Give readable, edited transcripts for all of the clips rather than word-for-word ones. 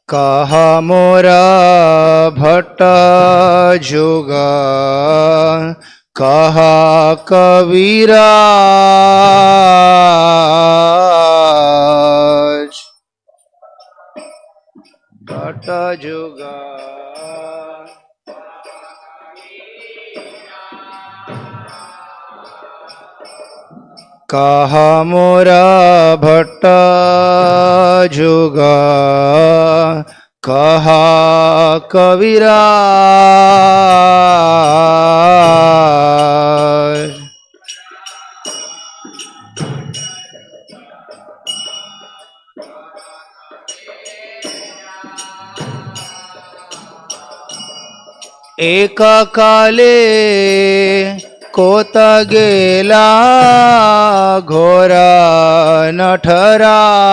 कहा मोरा भट्ट जुगा कहा कबीराज भट्ट जुगा कहा मोरा भट्ट जुगा कहा कबीराज एक काले कोता गेला घोरा नटराज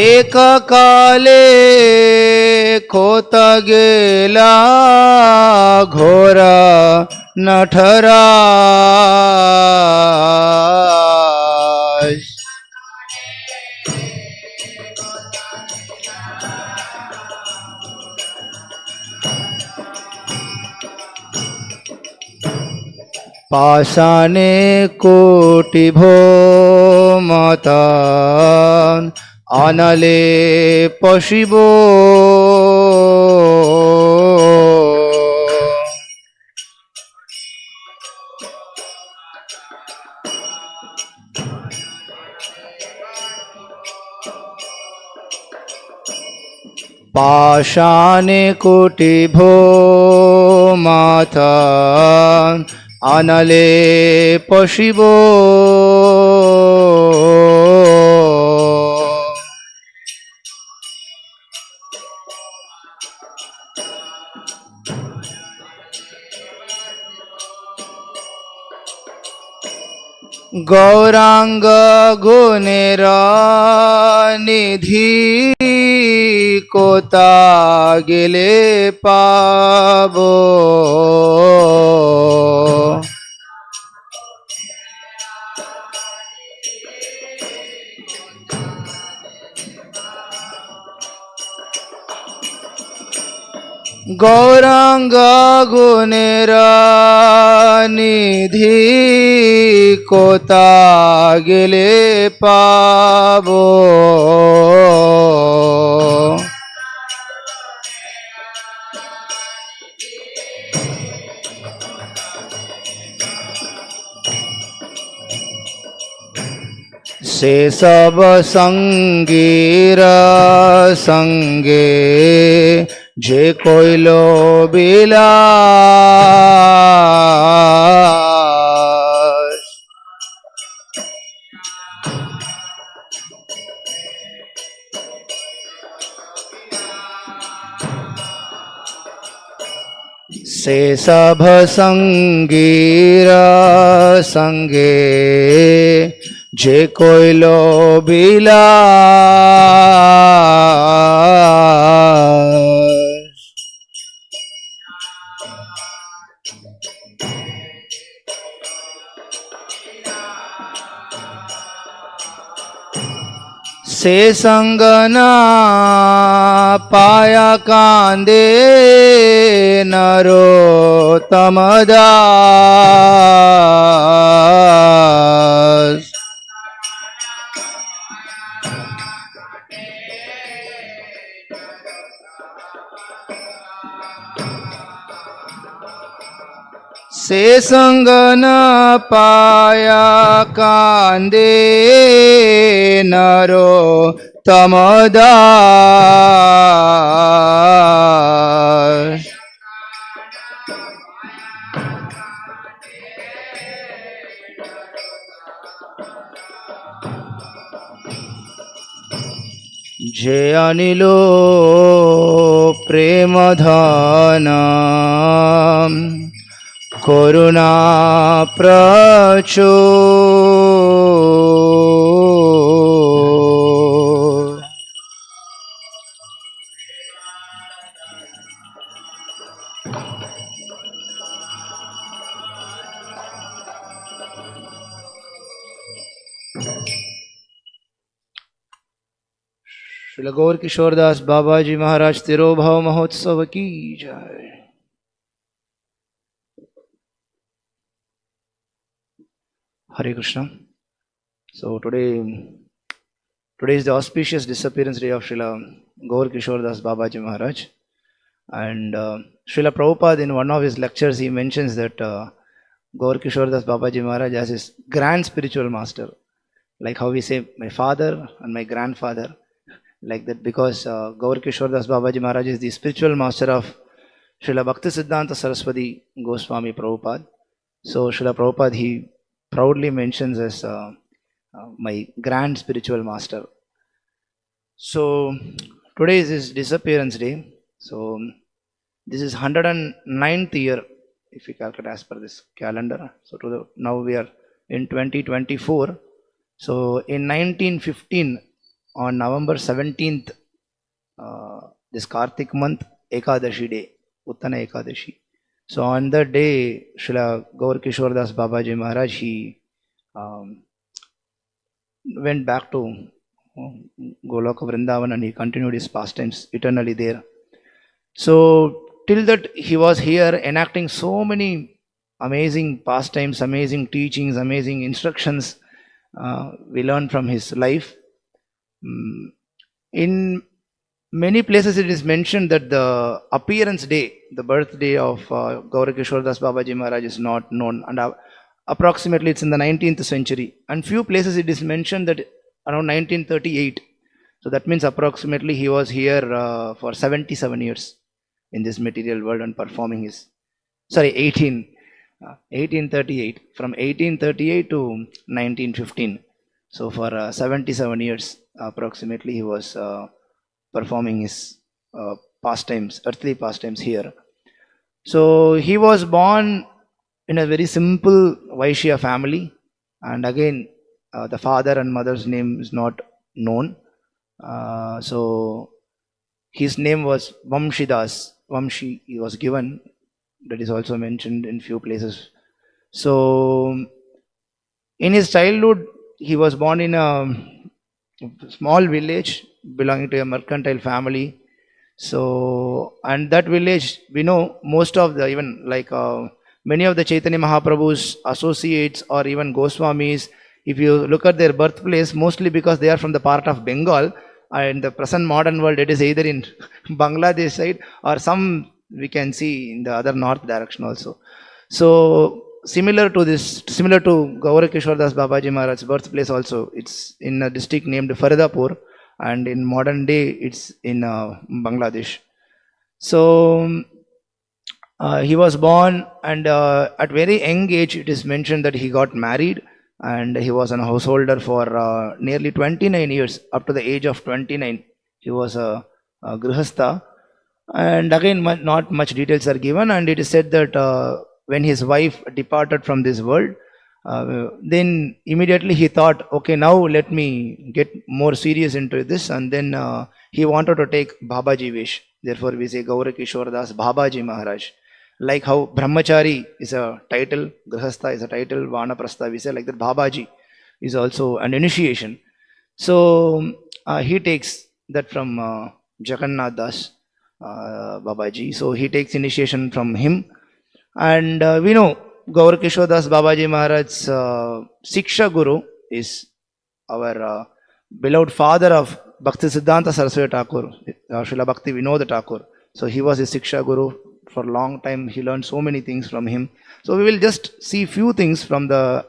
एक काले खोता गेला घोरा नटराज पाषाणे कोटि भो माता अनले पशिबो पाषाणे कोटि भो माता अनले पशिबो गौरांग गुणेर निधि कोता गेले पाबो गौरांग गुणेर निधि कोता गेले पाबो से सब संगीर संगे जे कोइलो बिलास से सब संगीर संगे जे कोइलो बिलास से संगना पाया कांदे नरो तमदास से संगन पाया कांदे नरो तमदास जे अनिलो प्रेम धना करुणा प्रचुर Srila Gaura-kisora babaji Maharaj Tirobhav Mahotsava ki jai. Hare Krishna. So today is the auspicious disappearance day of Srila Gaura-kisora babaji Maharaj. And Srila Prabhupada, in one of his lectures, he mentions that Gaura-kisora babaji Maharaj as his grand spiritual master. Like how we say my father and my grandfather, like that, because Gaura-kisora babaji Maharaj is the spiritual master of Srila Bhakti Siddhanta Saraswati Goswami Prabhupada. So Srila Prabhupada, he proudly mentions as my grand spiritual master. So today is his disappearance day. So this is 109th year if we calculate as per this calendar. So now we are in 2024. So in 1915, on November 17th, this Kartik month, Ekadashi day, Uttana Ekadashi. So on that day, Srila Gaura-kisora babaji Maharaj, he went back to Goloka Vrindavan and he continued his pastimes eternally there. So till that he was here enacting so many amazing pastimes, amazing teachings, amazing instructions we learn from his life. In many places it is mentioned that the appearance day, the birthday of Gaura-kisora babaji Maharaj is not known, and approximately it's in the 19th century. And few places it is mentioned that around 1938. So that means approximately he was here for 77 years in this material world and performing his, 1838, from 1838 to 1915. So for 77 years approximately he was performing his pastimes, earthly pastimes here. So he was born in a very simple Vaishya family, and again the father and mother's name is not known. So his name was Vamshidas. Vamshi he was given. That is also mentioned in few places. So in his childhood he was born in a small village belonging to a mercantile family. So, and that village, we know most of the, even like many of the Chaitanya Mahaprabhu's associates or even Goswamis, if you look at their birthplace, mostly because they are from the part of Bengal, and the present modern world, it is either in Bangladesh side or some we can see in the other north direction also. So similar to Gaura-kisora babaji Maharaj's birthplace also, it's in a district named Faridapur, and in modern day it's in Bangladesh. So he was born, and at very young age it is mentioned that he got married, and he was a householder for nearly 29 years. Up to the age of 29 he was a grihastha, and again not much details are given. And it is said that when his wife departed from this world, then immediately he thought, okay, now let me get more serious into this, and then he wanted to take Babaji Vesh. Therefore we say Gaura-kisora babaji Maharaj. Like how Brahmachari is a title, Grihastha is a title, Vanaprastha we say, like that Babaji is also an initiation. So he takes that from Jagannath Das Babaji. So he takes initiation from him. And we know Gaura-kisora babaji Maharaj's Siksha Guru is our beloved father of Bhakti Siddhanta Saraswati Thakur, Srila Bhakti Vinod Thakur. So he was his Siksha Guru for a long time. He learned so many things from him. So we will just see few things from the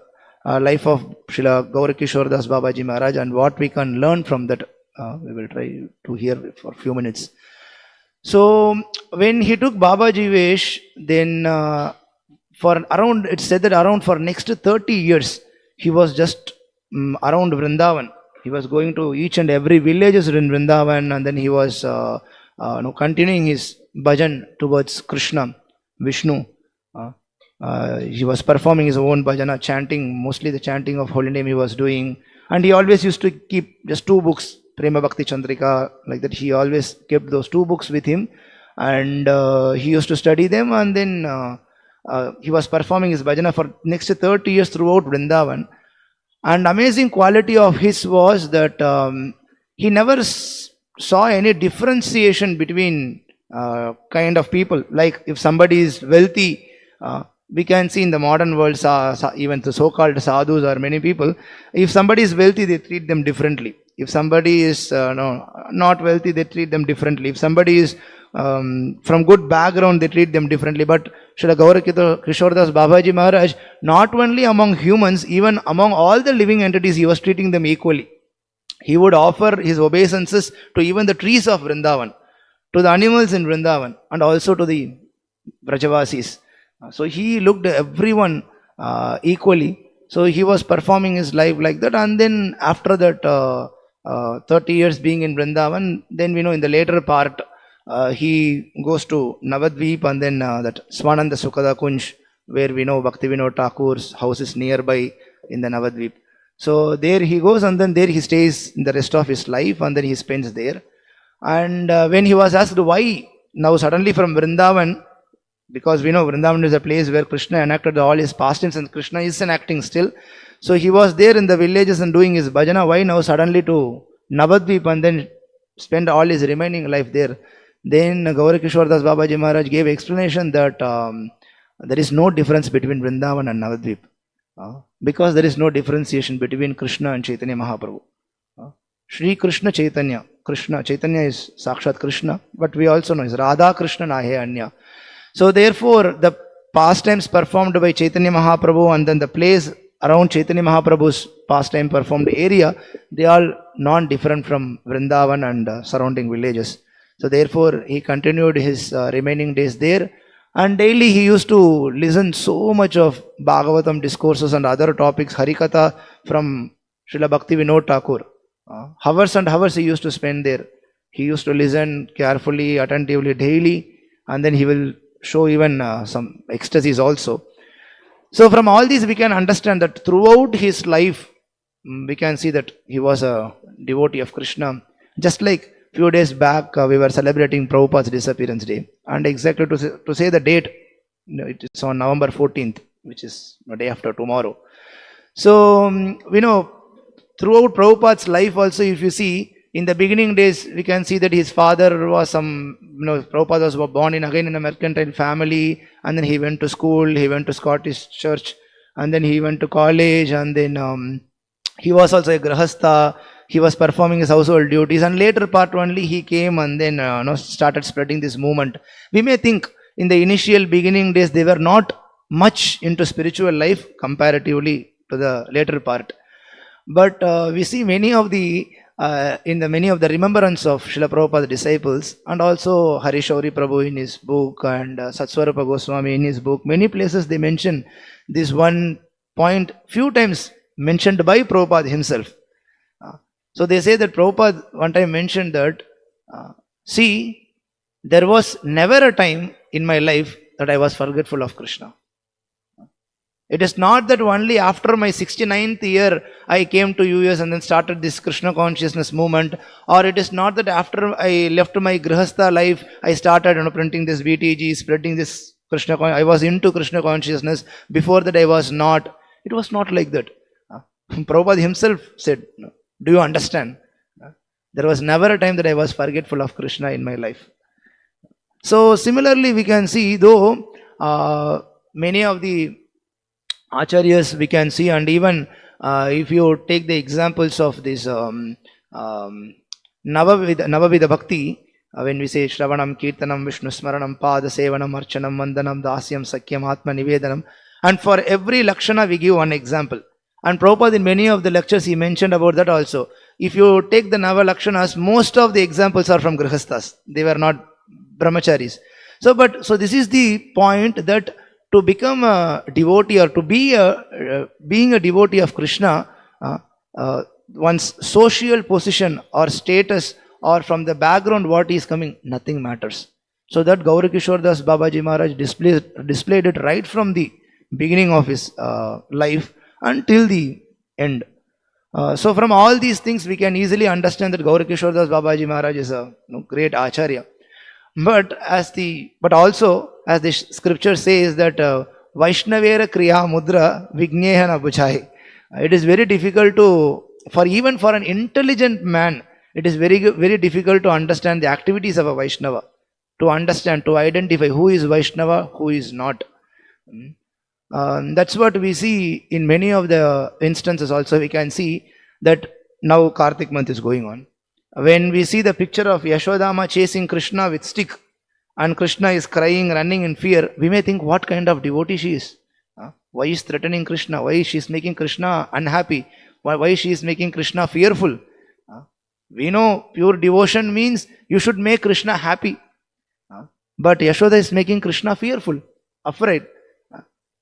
life of Srila Gaura-kisora babaji Maharaj and what we can learn from that. We will try to hear for a few minutes. So when he took Babaji Vesh, then for around, it's said that around for next 30 years, he was just around Vrindavan. He was going to each and every villages in Vrindavan, and then he was continuing his bhajan towards Krishna, Vishnu. He was performing his own bhajana, chanting, mostly the chanting of holy name he was doing. And he always used to keep just two books, Prema Bhakti Chandrika, like that. He always kept those two books with him, and he used to study them, and then he was performing his bhajana for next 30 years throughout Vrindavan. And amazing quality of his was that he never saw any differentiation between kind of people. Like if somebody is wealthy, we can see in the modern world, even the so-called sadhus or many people, if somebody is wealthy, they treat them differently. If somebody is not wealthy, they treat them differently. If somebody is from good background, they treat them differently. But Srila Gaura-kisora babaji Maharaj, not only among humans, even among all the living entities, he was treating them equally. He would offer his obeisances to even the trees of Vrindavan, to the animals in Vrindavan, and also to the Vrajavasis. So he looked everyone equally. So he was performing his life like that. And then after that 30 years being in Vrindavan, then we know in the later part, he goes to Navadvip, and then that Swananda Sukhada Kunj, where we know Bhakti Vinod Thakur's house is nearby in the Navadvip. So there he goes, and then there he stays in the rest of his life, and then he spends there. And when he was asked why now suddenly from Vrindavan, because we know Vrindavan is a place where Krishna enacted all his pastimes, and Krishna is enacting still. So he was there in the villages and doing his bhajana. Why now suddenly to Navadvip and then spend all his remaining life there? Then Gaura-kisora babaji Maharaj gave explanation that there is no difference between Vrindavan and Navadvip. Because there is no differentiation between Krishna and Chaitanya Mahaprabhu. Shri Krishna Chaitanya. Krishna, Chaitanya is Sakshat Krishna, but we also know is Radha Krishna Nahe Anya. So therefore, the pastimes performed by Chaitanya Mahaprabhu and then the place around Chaitanya Mahaprabhu's pastime performed area, they all non-different from Vrindavan and surrounding villages. So therefore, he continued his remaining days there. And daily he used to listen so much of Bhagavatam discourses and other topics, Harikatha from Srila Bhakti Vinod Thakur. Hours and hours he used to spend there. He used to listen carefully, attentively, daily, and then he will show even some ecstasies also. So from all these we can understand that throughout his life, we can see that he was a devotee of Krishna. Just like few days back we were celebrating Prabhupada's disappearance day, and exactly to say the date, it is on November 14th, which is the day after tomorrow. So we know throughout Prabhupada's life also, if you see in the beginning days, we can see that his father was Prabhupada was born again in a mercantile family, and then he went to school, he went to Scottish church, and then he went to college, and then he was also a grahastha. He was performing his household duties, and later part only he came and then started spreading this movement. We may think in the initial beginning days they were not much into spiritual life comparatively to the later part, but we see many of the many of the remembrance of Srila Prabhupada's disciples, and also Harishauri Prabhu in his book, and Satswarupa Goswami in his book, many places they mention this one point few times mentioned by Prabhupada himself. So they say that Prabhupada one time mentioned that, see, there was never a time in my life that I was forgetful of Krishna. It is not that only after my 69th year I came to US and then started this Krishna consciousness movement, or it is not that after I left my grihastha life I started printing this VTG, spreading this Krishna. I was into Krishna consciousness. Before that I was not. It was not like that. Prabhupada himself said, do you understand? There was never a time that I was forgetful of Krishna in my life. So similarly we can see, though many of the acharyas we can see, and even if you take the examples of this Navavida Bhakti, when we say Shravanam, Kirtanam, Vishnu Smaranam, Pada Sevanam, Archanam, Vandanam, Dasyam, Sakyam, Atma Nivedanam, and for every Lakshana we give one example. And Prabhupada in many of the lectures he mentioned about that also. If you take the Nava Lakshanas, most of the examples are from Grihasthas. They were not Brahmacharis. So this is the point, that to become a devotee, or to be being a devotee of Krishna, one's social position or status, or from the background what is coming, nothing matters. So that Gaura-kisora babaji Maharaj displayed it right from the beginning of his life until the end. So from all these things we can easily understand that Gaura-kisora babaji Maharaj is a great acharya. But also as the scripture says that Vaishnavera Kriya Mudra Vignehana Bujhai. It is very difficult even for an intelligent man, It is very difficult to understand the activities of a Vaishnava, to understand, to identify who is Vaishnava, who is not. That's what we see in many of the instances. Also, we can see that now Kartik month is going on. When we see the picture of Yashodama chasing Krishna with stick, and Krishna is crying, running in fear, we may think what kind of devotee she is. Why is threatening Krishna? Why she is making Krishna unhappy? Why she is making Krishna fearful? We know pure devotion means you should make Krishna happy. But Yashoda is making Krishna fearful, afraid.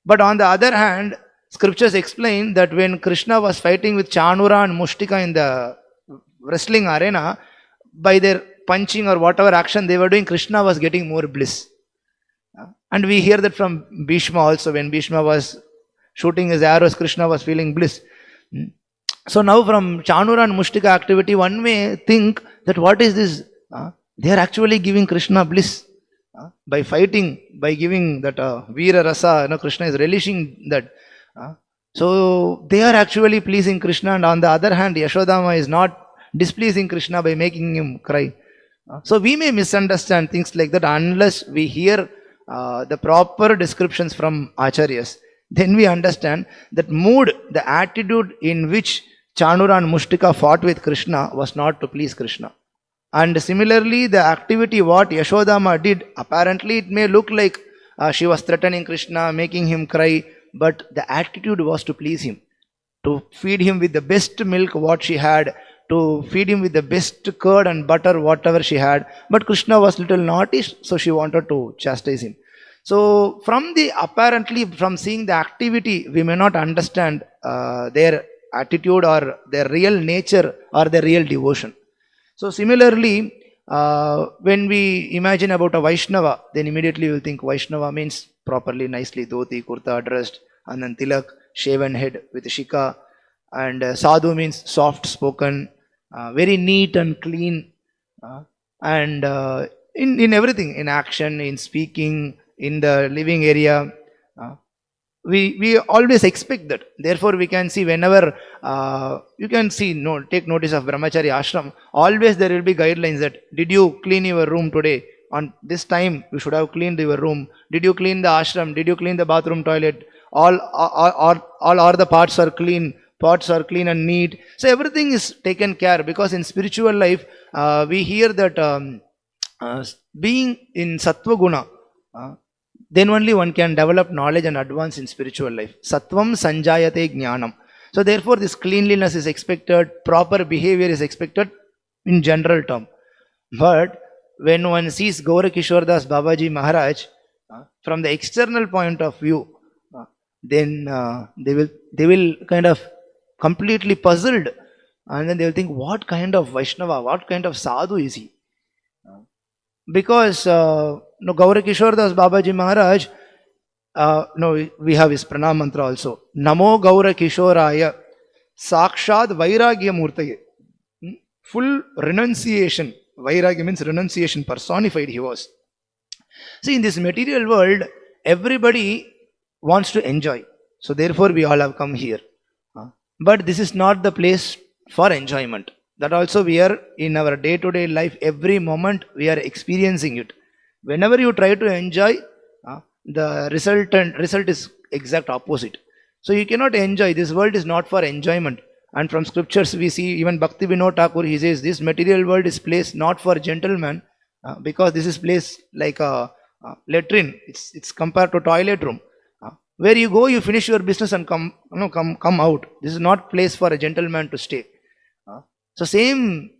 But on the other hand, scriptures explain that when Krishna was fighting with Chanura and Mushtika in the wrestling arena, by their punching or whatever action they were doing, Krishna was getting more bliss. And we hear that from Bhishma also. When Bhishma was shooting his arrows, Krishna was feeling bliss. So now from Chanura and Mushtika activity, one may think that what is this? They are actually giving Krishna bliss. By fighting, by giving that Veera Rasa, Krishna is relishing that. So they are actually pleasing Krishna, and on the other hand, Yashodama is not displeasing Krishna by making him cry. So we may misunderstand things like that unless we hear the proper descriptions from Acharyas. Then we understand that mood, the attitude in which Chanura and Mushtika fought with Krishna was not to please Krishna. And similarly, the activity what Yashodama did, apparently it may look like she was threatening Krishna, making him cry, but the attitude was to please him, to feed him with the best milk what she had, to feed him with the best curd and butter whatever she had. But Krishna was little naughty, so she wanted to chastise him. So from seeing the activity, we may not understand their attitude or their real nature or their real devotion. So similarly, when we imagine about a Vaishnava, then immediately we will think Vaishnava means properly, nicely, dhoti, kurta, dressed, and then tilak, shaven head with shika. And sadhu means soft spoken, very neat and clean, and in everything, in action, in speaking, in the living area. We always expect that. Therefore, we can see whenever you can see, take notice of Brahmachari ashram, always there will be guidelines that did you clean your room today? On this time, you should have cleaned your room. Did you clean the ashram? Did you clean the bathroom, toilet? All the parts are clean. Pots are clean and neat. So everything is taken care, because in spiritual life, we hear that being in Sattva Guna, then only one can develop knowledge and advance in spiritual life. Sattvam sanjayate jnanam. So therefore this cleanliness is expected, proper behavior is expected in general term. But when one sees Gaura-kisora babaji Maharaj, from the external point of view, then they will kind of completely puzzled, and then they will think, what kind of Vaishnava, what kind of sadhu is he? Because Gaura-kisora babaji Maharaj, we have his pranam mantra also. Namo Gaura-kisoraya Sakshad Vairagya Murtaye. Full renunciation. Vairagya means renunciation personified he was. See, in this material world, everybody wants to enjoy. So therefore we all have come here. But this is not the place for enjoyment. That also we are in our day-to-day life, every moment we are experiencing it. Whenever you try to enjoy, the result is exact opposite. So you cannot enjoy. This world is not for enjoyment. And from scriptures we see, even Bhakti Vinod Thakur, he says this material world is place not for gentlemen, because this is place like a latrine. It's compared to toilet room. Where you go, you finish your business and come out. This is not place for a gentleman to stay. So same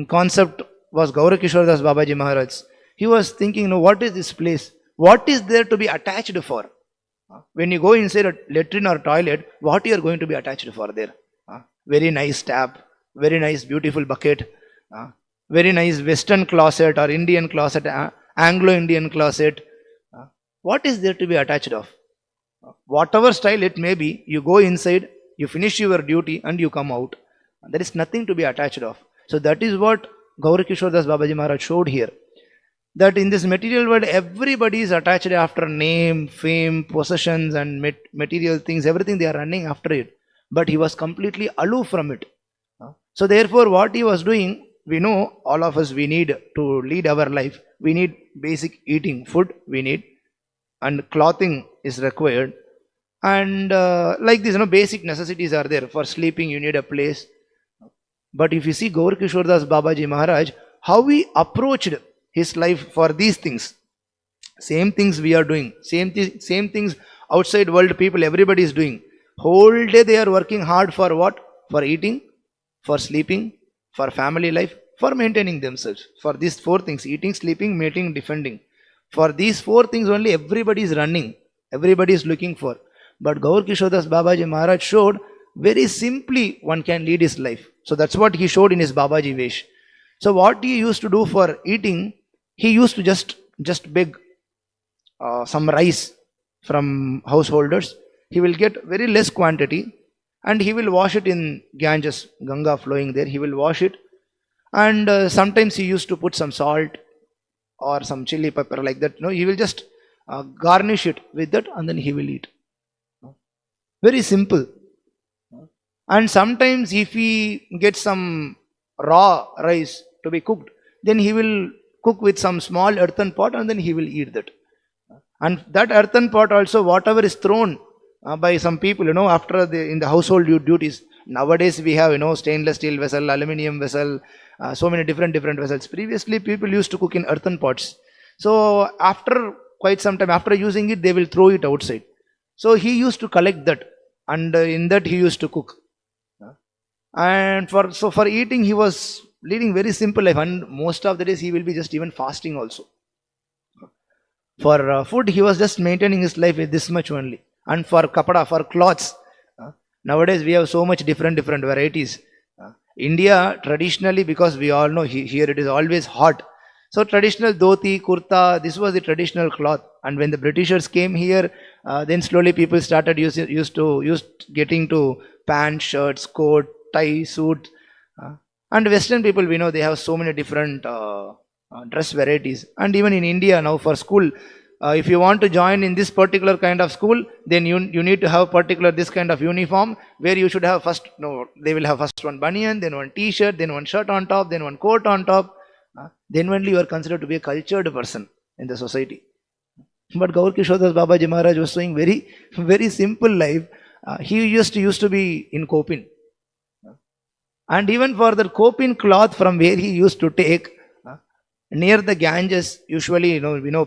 concept was Gaura-kisora babaji Maharaj. He was thinking, what is this place? What is there to be attached for? When you go inside a latrine or toilet, what you are going to be attached for there? Very nice tap, very nice beautiful bucket, very nice Western closet or Indian closet, Anglo-Indian closet. What is there to be attached of? Whatever style it may be, you go inside, you finish your duty and you come out. There is nothing to be attached of. So that is what Gaura-kisora babaji Maharaj showed here. That in this material world, everybody is attached after name, fame, possessions and material things, everything they are running after it. But he was completely aloof from it. So therefore what he was doing, we know all of us, we need to lead our life. We need basic eating, food we need, and clothing is required. And like this, basic necessities are there. For sleeping, you need a place. But if you see Gaura-kisora babaji Maharaj, how he approached his life for these things. Same things we are doing. Same things outside world people, everybody is doing. Whole day they are working hard for what? For eating, for sleeping, for family life, for maintaining themselves. For these four things: eating, sleeping, mating, defending. For these four things only everybody is running. Everybody is looking for. But Gaura-kisora babaji Maharaj showed very simply one can lead his life. So that's what he showed in his Babaji Vesh. So what he used to do for eating, he used to just beg some rice from householders. He will get very less quantity and he will wash it in Ganges, Ganga flowing there. He will wash it, and sometimes he used to put some salt or some chili pepper like that. He will just garnish it with that, and then he will eat. Very simple. And sometimes if he gets some raw rice to be cooked, then he will cook with some small earthen pot and then he will eat that. And that earthen pot also, whatever is thrown by some people, after in the household duties. Nowadays we have, stainless steel vessel, aluminium vessel, so many different vessels. Previously people used to cook in earthen pots. So after quite some time, after using it, they will throw it outside. So he used to collect that, and in that he used to cook. And for eating, he was leading very simple life, and most of the days he will be just even fasting also. For food, he was just maintaining his life with this much only. And for kapada, for clothes, nowadays we have so much different varieties. India traditionally, because we all know here it is always hot. So traditional dhoti, kurta, this was the traditional cloth. And when the Britishers came here, then slowly people started used getting to pants, shirts, coat, tie, suit. And Western people, we know they have so many different dress varieties. And even in India now, for school, if you want to join in this particular kind of school, then you need to have particular this kind of uniform, where you should have they will have first one banyan, then one t-shirt, then one shirt on top, then one coat on top. Then only you are considered to be a cultured person in the society. But Gaura-kisora babaji Maharaj was showing very simple life. He used to be in Kopin. And even for the Kopin cloth from where he used to take, near the Ganges, usually,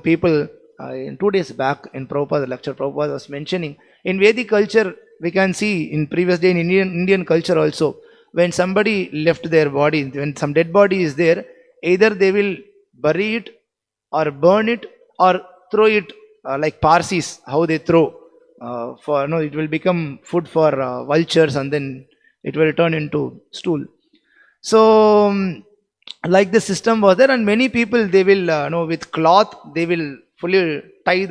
people, in 2 days back in Prabhupada lecture, Prabhupada was mentioning, in Vedic culture, we can see in previous day in Indian culture also, when somebody left their body, when some dead body is there, either they will bury it or burn it or throw it like Parsis, how they throw. It will become food for vultures, and then it will turn into stool. So, like the system was there, and many people, they will, with cloth, they will fully tie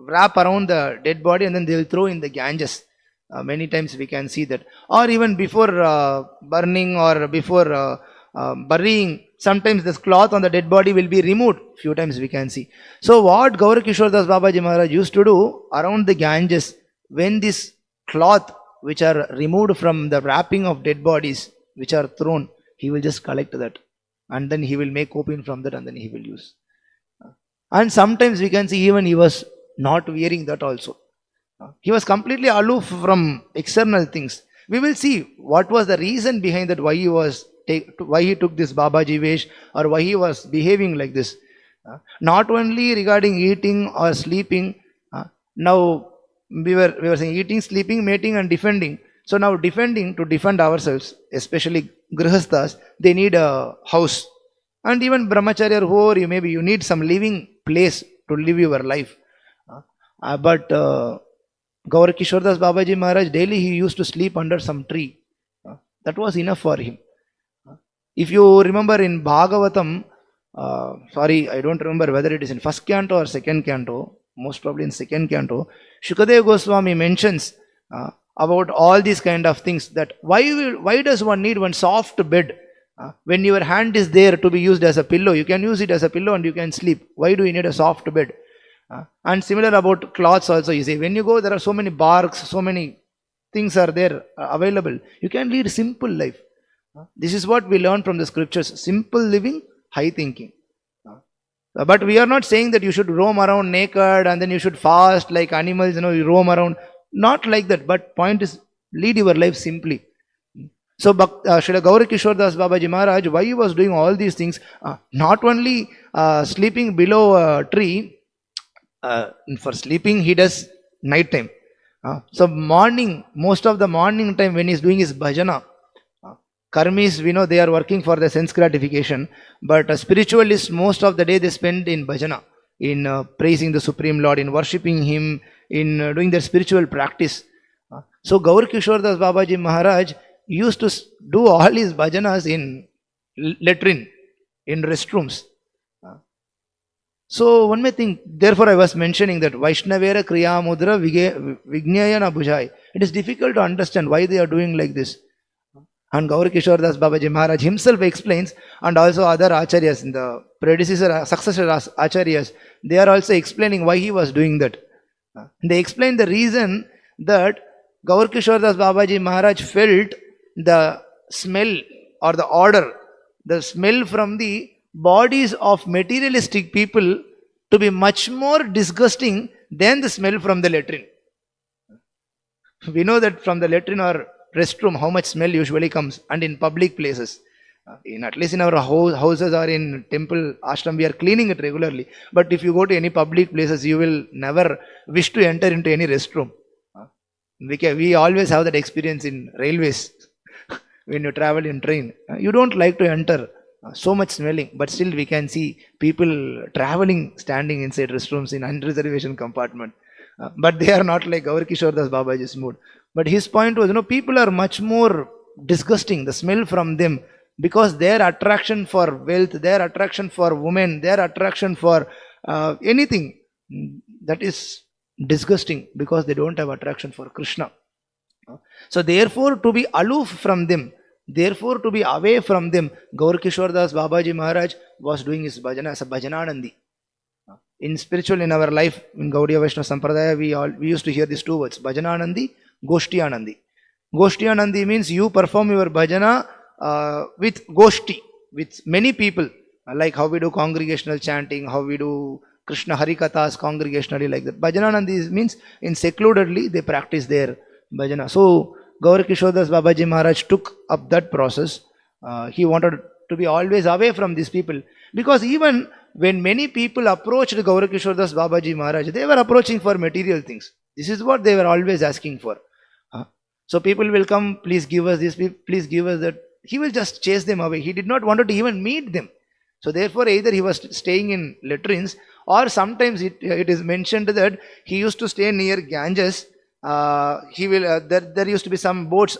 wrap around the dead body, and then they will throw in the Ganges. Many times we can see that. Or even before burning or before burying, sometimes this cloth on the dead body will be removed. Few times we can see. So what Gaura-kisora babaji Maharaj used to do around the Ganges, when this cloth which are removed from the wrapping of dead bodies which are thrown, he will just collect that, and then he will make opium from that, and then he will use. And sometimes we can see even he was not wearing that also. He was completely aloof from external things. We will see what was the reason behind that, why he took this Babaji Vesh, or why he was behaving like this. Not only regarding eating or sleeping. Now we were saying eating, sleeping, mating and defending. So now to defend ourselves, especially Grihasthas, they need a house. And even Brahmacharya, whoever you may be, you need some living place to live your life. But Gaura-kisora babaji Maharaj, daily he used to sleep under some tree. That was enough for him. If you remember in Bhagavatam, sorry, I don't remember whether it is in first canto or second canto, most probably in second canto, Shukadeva Goswami mentions about all these kind of things, that why does one need one soft bed? When your hand is there to be used as a pillow, you can use it as a pillow and you can sleep. Why do you need a soft bed? And similar about cloths also, you see, when you go, there are so many barks, so many things are there available. You can lead simple life. This is what we learn from the scriptures. Simple living, high thinking. But we are not saying that you should roam around naked and then you should fast like animals, you roam around. Not like that. But point is, lead your life simply. So, Srila Gaura-kisora babaji Maharaj, why he was doing all these things? Not only sleeping below a tree, for sleeping he does night time. So morning, most of the morning time when he is doing his bhajana, karmis, we know they are working for the sense gratification, but spiritualists, most of the day they spend in bhajana, in praising the Supreme Lord, in worshipping Him, in doing their spiritual practice. So Gaura-kisora babaji Maharaj used to do all his bhajanas in latrine, in restrooms. So one may think, therefore I was mentioning that Vaishnavera Kriya Mudra Vignayana Bhujai. It is difficult to understand why they are doing like this. And Gaura-kisora babaji Maharaj himself explains, and also other acharyas, in the predecessor, successor acharyas, they are also explaining why he was doing that. They explain the reason that Gaura-kisora babaji Maharaj felt the smell or the odor, the smell from the bodies of materialistic people to be much more disgusting than the smell from the latrine. We know that from the latrine or restroom how much smell usually comes, and in public places. At least in our houses or in temple, ashram, we are cleaning it regularly. But if you go to any public places, you will never wish to enter into any restroom. We always have that experience in railways. When you travel in train, you don't like to enter. So much smelling, but still we can see people traveling, standing inside restrooms in unreservation compartment. But they are not like Gaura-kisora babaji's mood. But his point was, people are much more disgusting, the smell from them, because their attraction for wealth, their attraction for women, their attraction for anything, that is disgusting, because they don't have attraction for Krishna. So therefore, to be aloof from them, therefore to be away from them, Gaura-kisora babaji Maharaj was doing his bhajana as a bhajananandi. In spiritual, in our life, in Gaudiya Vaishnava Sampradaya, we used to hear these two words, bhajananandi, goshtiyanandi. Goshtiyanandi means you perform your bhajana with goshti, with many people, like how we do congregational chanting, how we do Krishna Harikathas congregationally, like that. Bhajananandi means in secludedly they practice their bhajana. So Gaura-kisora babaji Maharaj took up that process. He wanted to be always away from these people, because even when many people approached Gaura-kisora babaji Maharaj, they were approaching for material things. This is what they were always asking for. So people will come, please give us this, please give us that. He will just chase them away. He did not want to even meet them. So therefore, either he was staying in latrines, or sometimes it is mentioned that he used to stay near Ganges. There used to be some boats,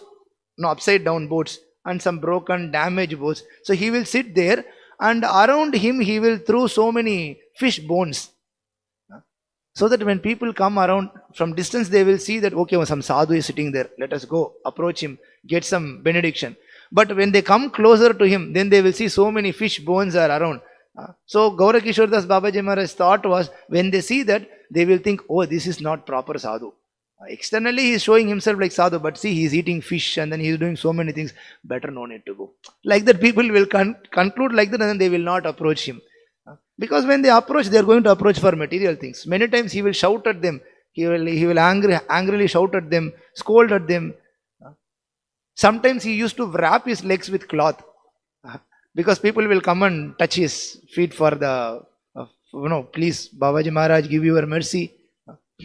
upside down boats, and some broken, damaged boats. So he will sit there, and around him he will throw so many fish bones, so that when people come around from distance, they will see that, okay, some sadhu is sitting there, let us go approach him, get some benediction. But when they come closer to him, then they will see so many fish bones are around. So Gaura-kisora babaji Maharaj's thought was, when they see that, they will think, oh, this is not proper sadhu. Externally he is showing himself like sadhu, but see, he is eating fish and then he is doing so many things, better no need to go. Like that, people will conclude like that, and then they will not approach him. Because when they approach, they are going to approach for material things. Many times he will shout at them, he will angrily shout at them, scold at them. Sometimes he used to wrap his legs with cloth, because people will come and touch his feet for the, please Babaji Maharaj, give your mercy.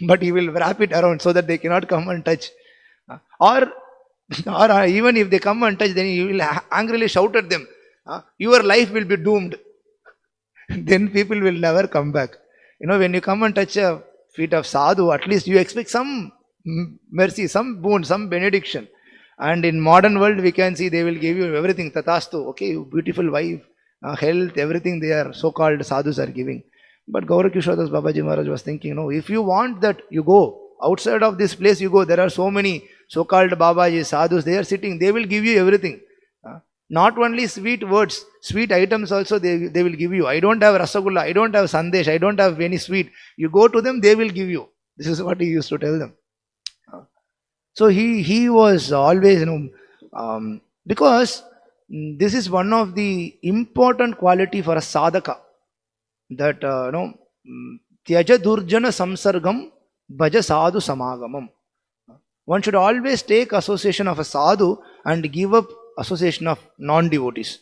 But he will wrap it around so that they cannot come and touch. Or even if they come and touch, then he will angrily shout at them, your life will be doomed. Then people will never come back. When you come and touch a feet of sadhu, at least you expect some mercy, some boon, some benediction. And in modern world, we can see they will give you everything, tatastu, okay, beautiful wife, health, everything they are so-called sadhus are giving. But Gaura-kisora babaji Maharaj was thinking, if you want that, you go. Outside of this place, you go. There are so many so-called babajis, sadhus, they are sitting. They will give you everything. Not only sweet words, sweet items also they will give you. I don't have rasagulla, I don't have sandesh, I don't have any sweet. You go to them, they will give you. This is what he used to tell them. So he was always, because This is one of the important quality for a sadhaka, that tyaja durjana samsargam bhaja sadhu samagamam. One should always take association of a sadhu and give up association of non-devotees.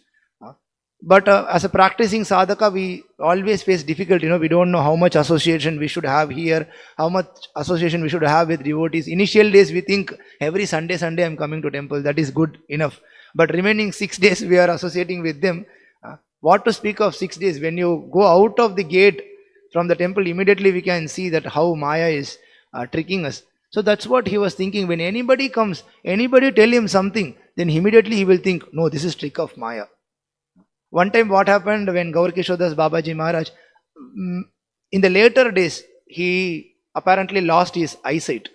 But as a practicing sadhaka, we always face difficulty. We don't know how much association we should have here, how much association we should have with devotees. Initial days, we think every Sunday I am coming to temple. That is good enough. But remaining 6 days, we are associating with them. What to speak of 6 days? When you go out of the gate from the temple, immediately we can see that how Maya is tricking us. So that's what he was thinking. When anybody comes, anybody tell him something, then immediately he will think, no, this is trick of Maya. One time what happened when Gaura-kisora babaji Maharaj, in the later days, he apparently lost his eyesight.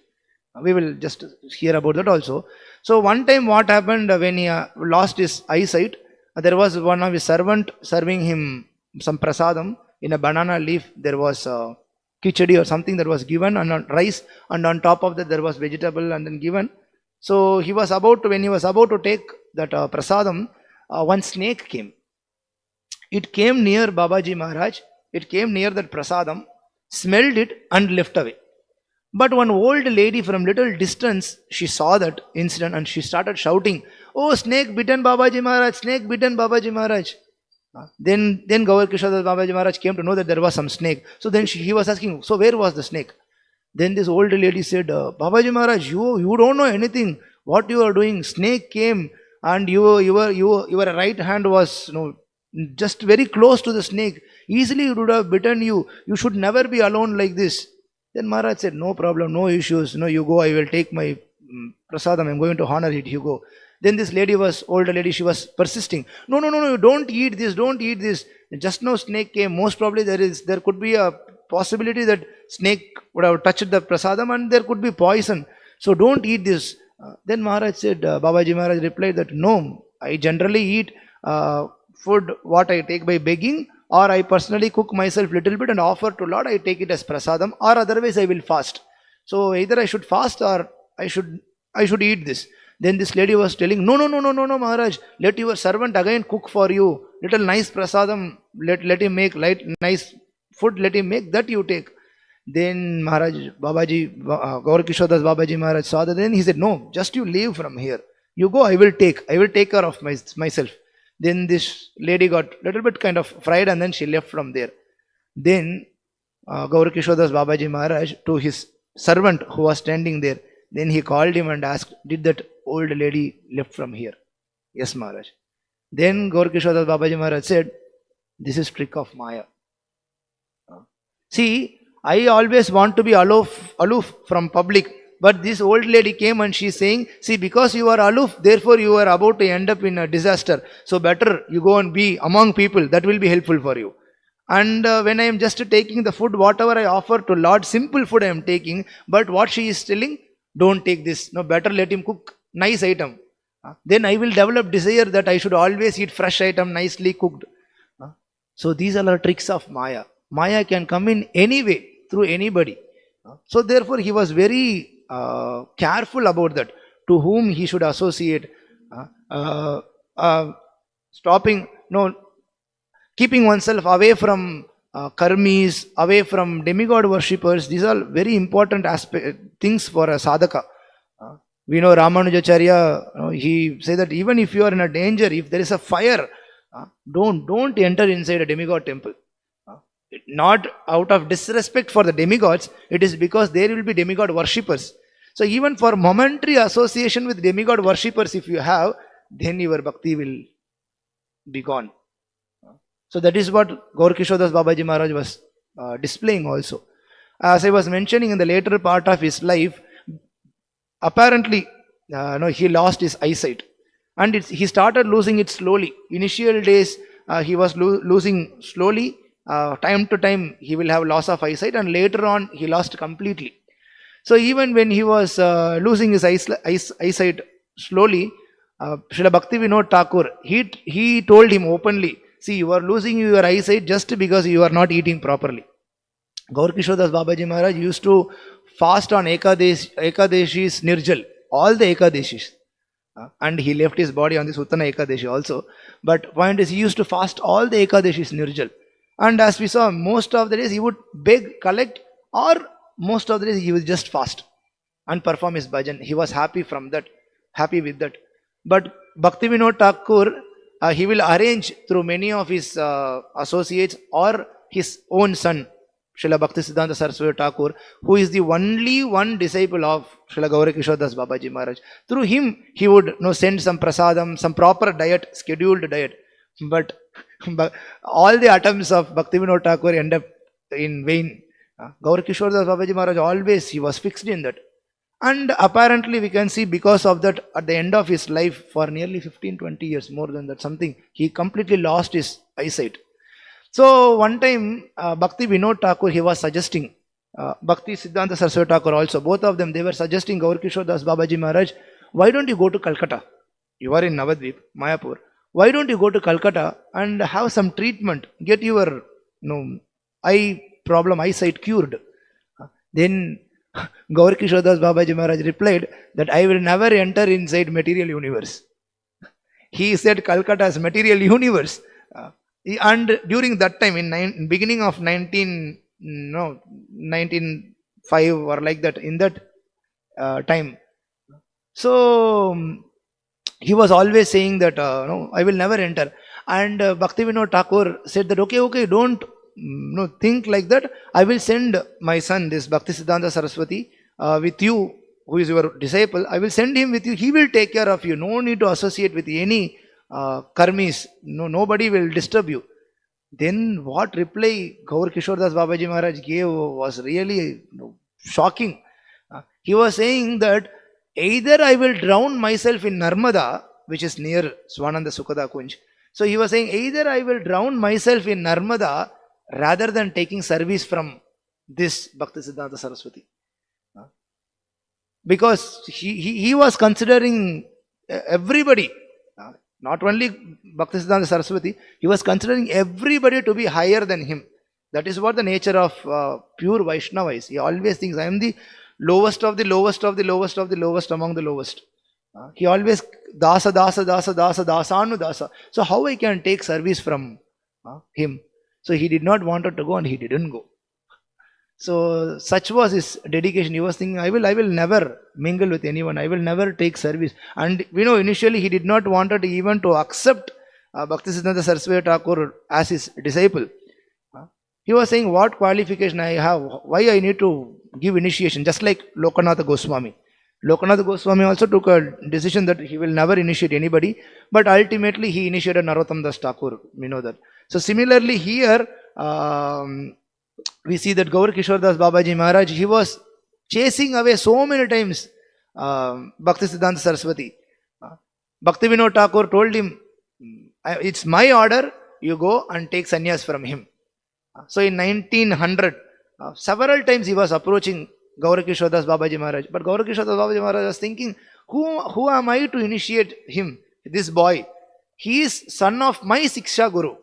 We will just hear about that also. So one time what happened when he lost his eyesight, there was one of his servant serving him some prasadam in a banana leaf. There was khichdi or something that was given, and on rice, and on top of that there was vegetable and then given. So he was when he was about to take that prasadam, one snake came. It came near Babaji Maharaj, it came near that prasadam, smelled it and left away. But one old lady from little distance, she saw that incident and she started shouting, "Oh, snake bitten Babaji Maharaj, snake bitten Babaji Maharaj." Then Gaura-kisora babaji Maharaj came to know that there was some snake. So then he was asking, so where was the snake? Then this old lady said, "Babaji Maharaj, you don't know anything. What you are doing? Snake came and your right hand was just very close to the snake. Easily it would have bitten you. You should never be alone like this." Then Maharaj said, "No problem, no issues. You go, I will take my prasadam. I am going to honor it. You go." Then this older lady, she was persisting. No, don't eat this, don't eat this. Just now snake came. Most probably there could be a possibility that snake would have touched the prasadam and there could be poison. So don't eat this. Then Maharaj said, Babaji Maharaj replied that, "No, I generally eat food what I take by begging, or I personally cook myself little bit and offer to Lord. I take it as prasadam, or otherwise I will fast. So either I should fast or I should eat this." Then this lady was telling, no, Maharaj, let your servant again cook for you. Little nice prasadam, let him make nice food, let him make, that you take. Then Gaura-kisora babaji Maharaj saw that. Then he said, "No, just you leave from here. You go, I will take care of myself." Then this lady got little bit kind of fried and then she left from there. Then Gaura-kisora babaji Maharaj, to his servant who was standing there, then he called him and asked, "Did that old lady left from here?" "Yes, Maharaj." Then Gaura-kisora babaji Maharaj said, "This is trick of Maya. See, I always want to be aloof from public, but this old lady came and she is saying, see, because you are aloof, therefore you are about to end up in a disaster. So better you go and be among people, that will be helpful for you. And when I am just taking the food, whatever I offer to Lord, simple food I am taking, but what she is telling, don't take this. No, better let him cook nice item. Then I will develop desire that I should always eat fresh item, nicely cooked." So these are the tricks of Maya. Maya can come in any way, through anybody. So therefore he was very careful about that, to whom he should associate, keeping oneself away from karmis, away from demigod worshippers. These are very important things for a sadhaka. We know Ramanujacharya, he said that even if you are in a danger, if there is a fire, don't enter inside a demigod temple. Not out of disrespect for the demigods, it is because there will be demigod worshippers. So even for momentary association with demigod worshippers, if you have, then your bhakti will be gone. So that is what Gaura-kisora babaji Maharaj was displaying also. As I was mentioning, in the later part of his life, apparently he lost his eyesight, and he started losing it slowly. Initial days he was losing slowly. Time to time he will have loss of eyesight, and later on he lost completely. So even when he was losing his eyesight slowly, Srila Bhakti Vinod Thakur, he told him openly, "See, you are losing your eyesight just because you are not eating properly." Gaura-kisora babaji Maharaj used to fast on Ekadeshis Nirjal, all the Ekadeshis. And he left his body on this Uttana Ekadashi also. But point is, he used to fast all the Ekadashis Nirjal. And as we saw, most of the days he would beg, collect, or most of the days he would just fast and perform his bhajan. He was happy from that, happy with that. But Bhaktivinoda Thakur, he will arrange through many of his associates or his own son, Srila Bhakti Siddhanta Saraswati Thakur, who is the only one disciple of Srila Gaura-kisora babaji Maharaj. Through him, he would send some prasadam, some proper diet, scheduled diet. But all the attempts of Bhaktivinoda Thakur end up in vain. Gaura-kisora babaji Maharaj always, he was fixed in that. And apparently we can see because of that, at the end of his life, for nearly 15-20 years, more than that, something, he completely lost his eyesight. So one time, Bhakti Vinod Thakur, he was suggesting, Bhakti Siddhanta Saraswati Thakur also, both of them, they were suggesting Gaura-kisora babaji Maharaj, why don't you go to Calcutta? You are in Navadvip, Mayapur. Why don't you go to Calcutta and have some treatment, get your eye problem, eyesight cured? Then Gaura-kisora babaji Maharaj replied that I will never enter inside material universe. He said Calcutta is material universe. And during that time, in beginning of 1905 or like that, in that time, so he was always saying that no, I will never enter. And Bhaktivinoda Thakur said that okay, don't think like that. I will send my son, this Bhakti Siddhanta Saraswati, with you, who is your disciple. I will send him with you. He will take care of you. No need to associate with any karmis. No, nobody will disturb you. Then what reply Gaura-kisora babaji Maharaj gave was really shocking. He was saying that either I will drown myself in Narmada, which is near Swananda Sukhada Kunj. So he was saying either I will drown myself in Narmada rather than taking service from this Bhakti Siddhanta Saraswati. Because he was considering everybody, not only Bhakti Siddhanta Saraswati, he was considering everybody to be higher than him. That is what the nature of pure Vaishnava is. He always thinks, I am the lowest of the lowest of the lowest of the lowest among the lowest. He always dasa, dasa, dasa, dasa, dasanu dasa. So how I can take service from him? So he did not want to go and he didn't go. So such was his dedication. He was thinking, I will never mingle with anyone. I will never take service. And initially he did not want even to accept Bhakti Siddhanta Saraswati Thakur as his disciple. He was saying, what qualification I have? Why I need to give initiation? Just like Lokanatha Goswami. Lokanatha Goswami also took a decision that he will never initiate anybody. But ultimately he initiated Narottam Das Thakur. We know that. So similarly here, we see that Gaura-kisora babaji Maharaj, he was chasing away so many times Bhakti Siddhanta Saraswati. Bhaktivinoda Thakur told him, it's my order, you go and take sannyas from him. So in 1900, several times he was approaching Gaura-kisora babaji Maharaj. But Gaura-kisora babaji Maharaj was thinking, who am I to initiate him, this boy? He is son of my Siksha Guru.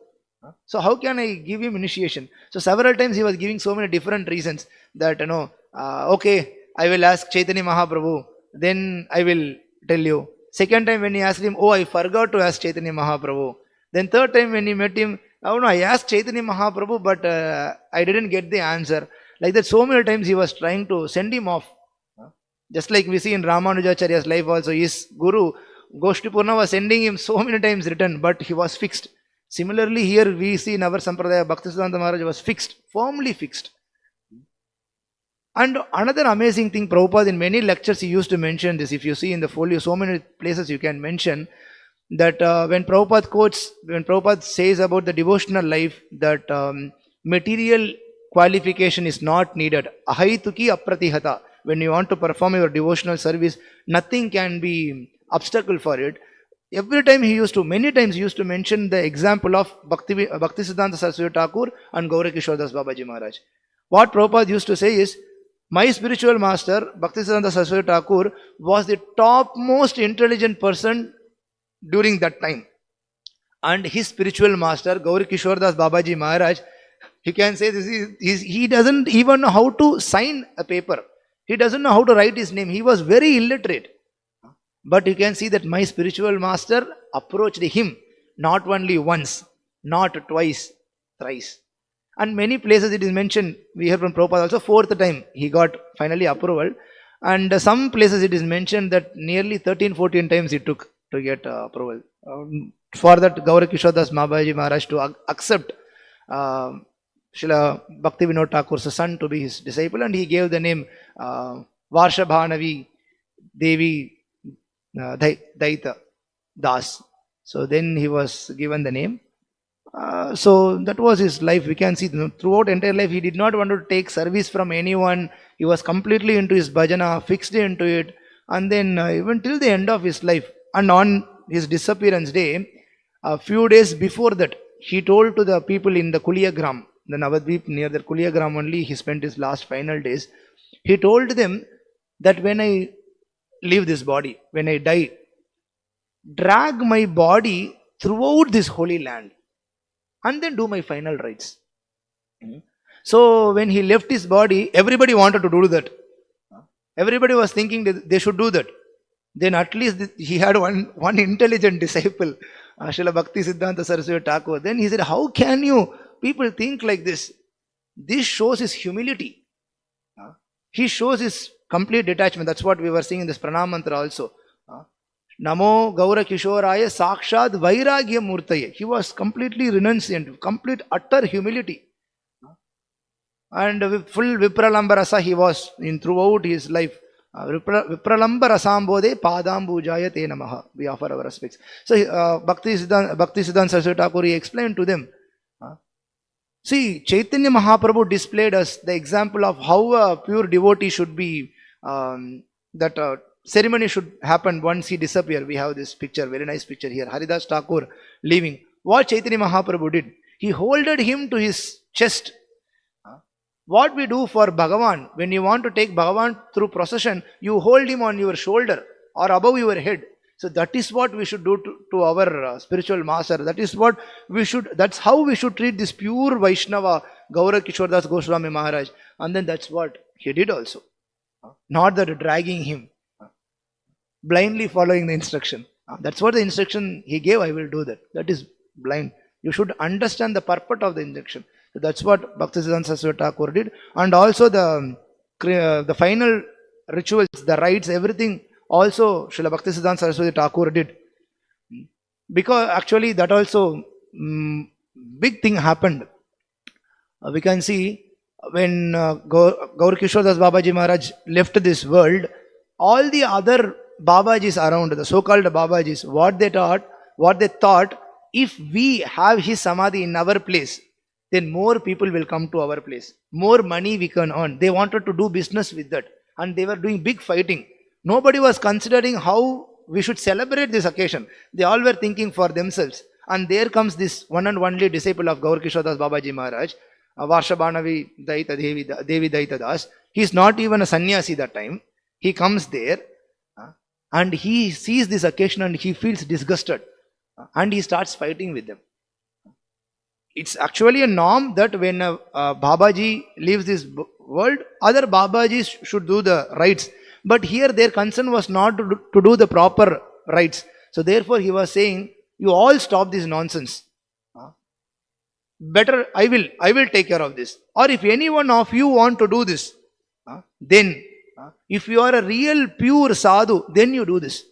So how can I give him initiation? So several times he was giving so many different reasons that, okay, I will ask Chaitanya Mahaprabhu, then I will tell you. Second time when he asked him, oh, I forgot to ask Chaitanya Mahaprabhu. Then third time when he met him, oh no, I asked Chaitanya Mahaprabhu, but I didn't get the answer. Like that, so many times he was trying to send him off. Just like we see in Ramanujacharya's life also, his guru, Goshtipurna, was sending him so many times return, but he was fixed. Similarly, here we see in our Sampradaya, Bhakti Siddhanta Maharaj was fixed, firmly fixed. And another amazing thing, Prabhupada in many lectures he used to mention this. If you see in the folio, so many places you can mention that when Prabhupada says about the devotional life, that material qualification is not needed. Ahaituki apratihata. When you want to perform your devotional service, nothing can be obstacle for it. Many times he used to mention the example of Bhakti Siddhanta Saraswati Thakur and Gaura-kisora babaji Maharaj. What Prabhupada used to say is, my spiritual master, Bhakti Siddhanta Saraswati Thakur, was the topmost intelligent person during that time. And his spiritual master, Gaura-kisora babaji Maharaj, you can say this he doesn't even know how to sign a paper. He doesn't know how to write his name. He was very illiterate. But you can see that my spiritual master approached him not only once, not twice, thrice. And many places it is mentioned, we hear from Prabhupada also, fourth time he got finally approval. And some places it is mentioned that nearly 13, 14 times it took to get approval. For that Gaura-kisora babaji Maharaj to accept Srila Bhakti Vinod Thakur's son to be his disciple, and he gave the name Varshabhanavi Devi Daita Das. So then he was given the name. So that was his life. We can see throughout entire life he did not want to take service from anyone. He was completely into his bhajana, fixed into it, and then even till the end of his life. And on his disappearance day, a few days before that, he told to the people in the Kuliyagram, the Navadvip near the Kuliyagram only, he spent his last final days. He told them that when I leave this body, when I die, drag my body throughout this holy land and then do my final rites. So when he left his body, everybody wanted to do that. Everybody was thinking that they should do that. Then at least he had one intelligent disciple, Srila Bhakti Siddhanta Saraswati Thakur. Then he said, how can you people think like this? This shows his humility. He shows his complete detachment. That's what we were seeing in this pranam mantra also. Namo Gaura-kisora Sakshad Vairagya Murtaye. He was completely renunciant, complete utter humility. And with full Vipralamba Rasa he was in throughout his life. Vipralamba Rasambode Padambu Jayate Namaha. We offer our respects. So Bhakti Siddhanta Saraswati Thakur, he explained to them. See, Chaitanya Mahaprabhu displayed us the example of how a pure devotee should be, that ceremony should happen once he disappears. We have this picture, very nice picture here. Haridas Thakur leaving. What Chaitanya Mahaprabhu did? He holded him to his chest. What we do for Bhagavan, when you want to take Bhagavan through procession, you hold him on your shoulder or above your head. So that is what we should do to our spiritual master. That is what we should, that's how we should treat this pure Vaishnava, Gaura-kisora Goswami Maharaj. And then that's what he did also. Not that dragging him, blindly following the instruction. That's what the instruction he gave, I will do that. That is blind. You should understand the purport of the instruction. So that's what Bhaktisiddhanta Saraswati Thakur did. And also the final rituals, the rites, everything also Srila Bhaktisiddhanta Saraswati Thakur did. Because actually that also big thing happened. We can see when Gaura-kisora babaji Maharaj left this world, all the other Babajis around, the so-called Babajis, what they thought, if we have his Samadhi in our place, then more people will come to our place. More money we can earn. They wanted to do business with that. And they were doing big fighting. Nobody was considering how we should celebrate this occasion. They all were thinking for themselves. And there comes this one and only disciple of Gaura-kisora babaji Maharaj, Varshabhanavi Devi Daita Das. He is not even a sannyasi that time. He comes there and he sees this occasion and he feels disgusted. And he starts fighting with them. It's actually a norm that when a Babaji leaves this world, other Babajis should do the rites. But here their concern was not to do the proper rites. So therefore he was saying, you all stop this nonsense. Better, I will take care of this. Or if any one of you want to do this, then if you are a real pure sadhu, then you do this.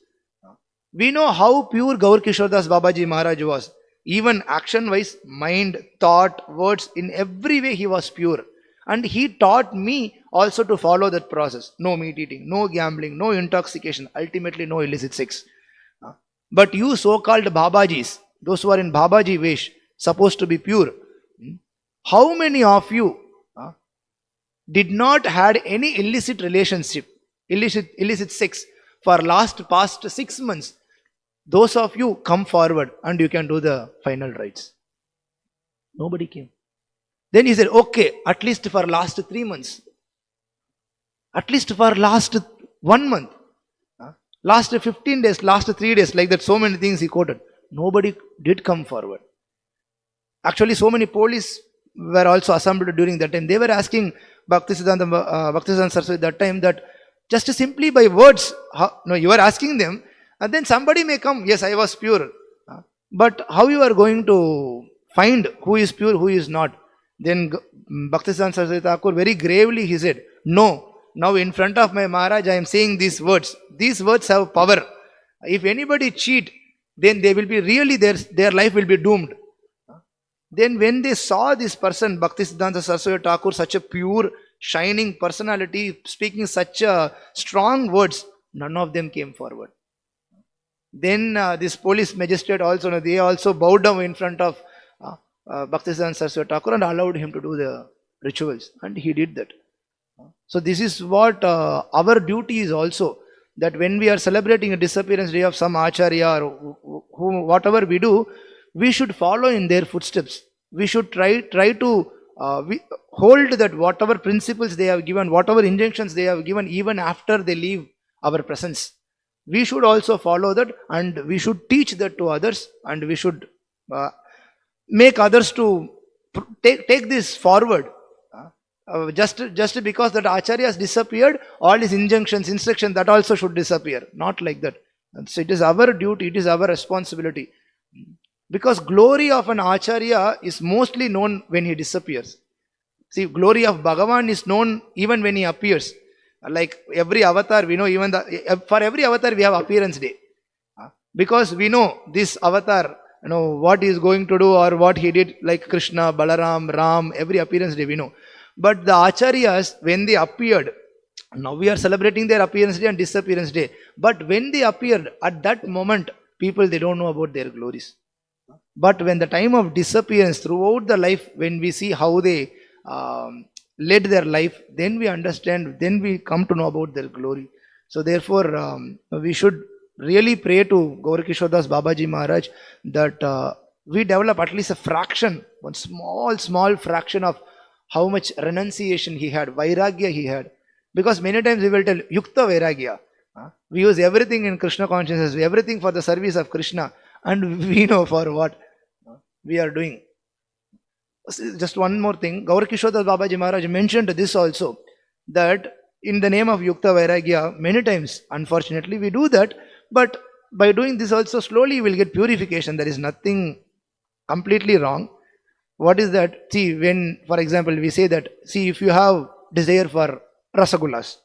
We know how pure Gaura-kisora babaji Maharaj was. Even action-wise, mind, thought, words, in every way he was pure. And he taught me also to follow that process. No meat eating, no gambling, no intoxication, ultimately no illicit sex. But you so-called Babajis, those who are in Babaji Vesh, supposed to be pure, how many of you did not had any illicit relationship, illicit sex for past 6 months? Those of you come forward and you can do the final rites. Nobody came. Then he said, okay, at least for last 3 months. At least for last 1 month. Last 15 days, last 3 days, like that, so many things he quoted. Nobody did come forward. Actually, so many police were also assembled during that time. They were asking Bhaktisiddhanta Saraswati that time that just simply by words, no, you are asking them And then somebody may come, yes, I was pure. But how you are going to find who is pure, who is not? Then Bhaktisiddhanta Saraswati Thakur very gravely he said, no, now in front of my Maharaj I am saying these words. These words have power. If anybody cheat, then they will be really, their life will be doomed. Then when they saw this person, Bhaktisiddhanta Saraswati Thakur, such a pure, shining personality, speaking such strong words, none of them came forward. Then this police magistrate also, they also bowed down in front of Bhaktisiddhanta Saraswati Thakur and allowed him to do the rituals. And he did that. So this is what our duty is also, that when we are celebrating a disappearance day of some acharya or whatever we do, we should follow in their footsteps. We should try to hold that whatever principles they have given, whatever injunctions they have given, even after they leave our presence. We should also follow that, and we should teach that to others, and we should make others to take this forward. Just because that acharya has disappeared, all his injunctions, instructions, that also should disappear. Not like that. So it is our duty, it is our responsibility. Because glory of an acharya is mostly known when he disappears. See, glory of Bhagavan is known even when he appears. Like every avatar, we know, even for every avatar we have appearance day. Because we know this avatar, what he is going to do or what he did, like Krishna, Balaram, Ram, every appearance day we know. But the acharyas, when they appeared, now we are celebrating their appearance day and disappearance day. But when they appeared, at that moment, people, they don't know about their glories. But when the time of disappearance, throughout the life, when we see how they led their life, then we understand, then we come to know about their glory. So therefore, we should really pray to Gaura-kisora babaji Maharaj that we develop at least a fraction, one small fraction of how much renunciation he had, vairagya he had. Because many times we will tell, yukta vairagya. We use everything in Krishna consciousness, everything for the service of Krishna, and we know for what we are doing. Just one more thing, Gaura-kisora babaji Maharaj mentioned this also, that in the name of yukta vairagya, many times, unfortunately, we do that, but by doing this also, slowly you will get purification. There is nothing completely wrong. What is that? See, when, for example, we say that, see, if you have desire for rasagullas,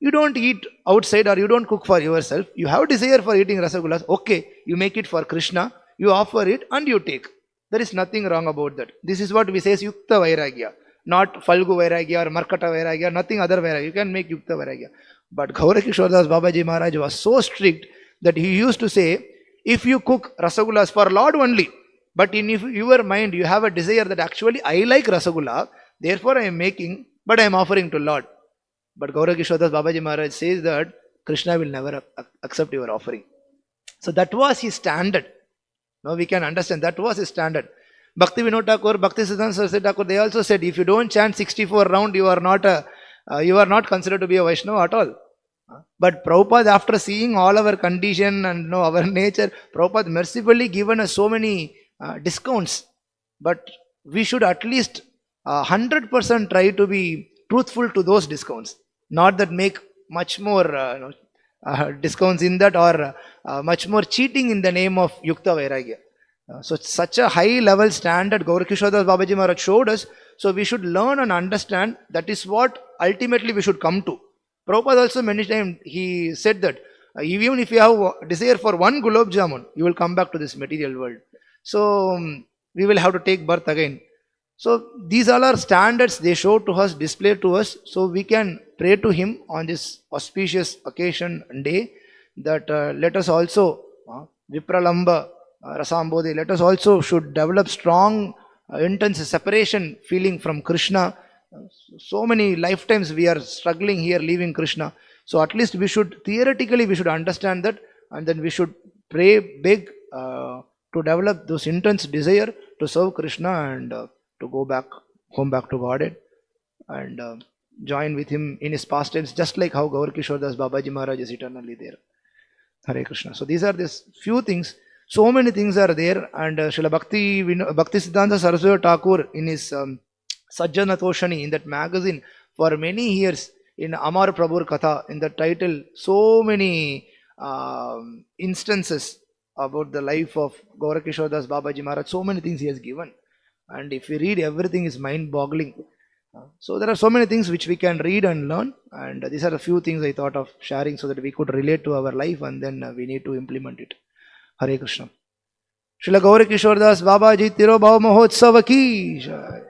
you don't eat outside or you don't cook for yourself. You have desire for eating rasagullas. Okay, you make it for Krishna, you offer it and you take. There is nothing wrong about that. This is what we say is yukta vairagya. Not falgu vairagya or markata vairagya, nothing other vairagya. You can make yukta vairagya. But Gaura-kisora babaji Maharaj was so strict that he used to say, if you cook rasagullas for Lord only, but in your mind you have a desire that actually I like rasagulla, therefore I am making, but I am offering to Lord. But Gaura-kisora babaji Maharaj says that Krishna will never accept your offering. So that was his standard. Now we can understand that was his standard. Bhakti Vinod Thakur, Bhaktisiddhanta Saraswati Thakur, they also said, if you don't chant 64 round, you are not considered to be a Vaishnava at all. But Prabhupada, after seeing all our condition and our nature, Prabhupada mercifully given us so many discounts. But we should at least 100% try to be truthful to those discounts. Not that make much more discounts in that, or much more cheating in the name of yukta vairagya. So such a high level standard Gaura-kisora babaji Maharaj showed us. So we should learn and understand, that is what ultimately we should come to. Prabhupada also many times he said that even if you have desire for one gulab jamun, you will come back to this material world. So we will have to take birth again. So these all are standards they show to us, display to us. So we can pray to him on this auspicious occasion and day, that let us also Vipralamba Rasambodhi, let us also should develop strong intense separation feeling from Krishna. So many lifetimes we are struggling here leaving Krishna. So at least we should, theoretically we should understand that, and then we should pray big to develop those intense desire to serve Krishna and to go back to Godhead and join with him in his pastimes, just like how Gaura-kisora babaji Maharaj is eternally there. Hare Krishna. So these are these few things. So many things are there, and Srila Bhaktisiddhanta Saraswati Thakur in his Sajjana Toshani, in that magazine, for many years in Amar Prabhur Katha, in the title, so many instances about the life of Gaura-kisora babaji Maharaj. So many things he has given. And if we read everything, is mind-boggling. So there are so many things which we can read and learn. And these are a few things I thought of sharing so that we could relate to our life, and then we need to implement it. Hare Krishna. Srila Gaura-kisora babaji Tirobhav Mahotsav ki jai.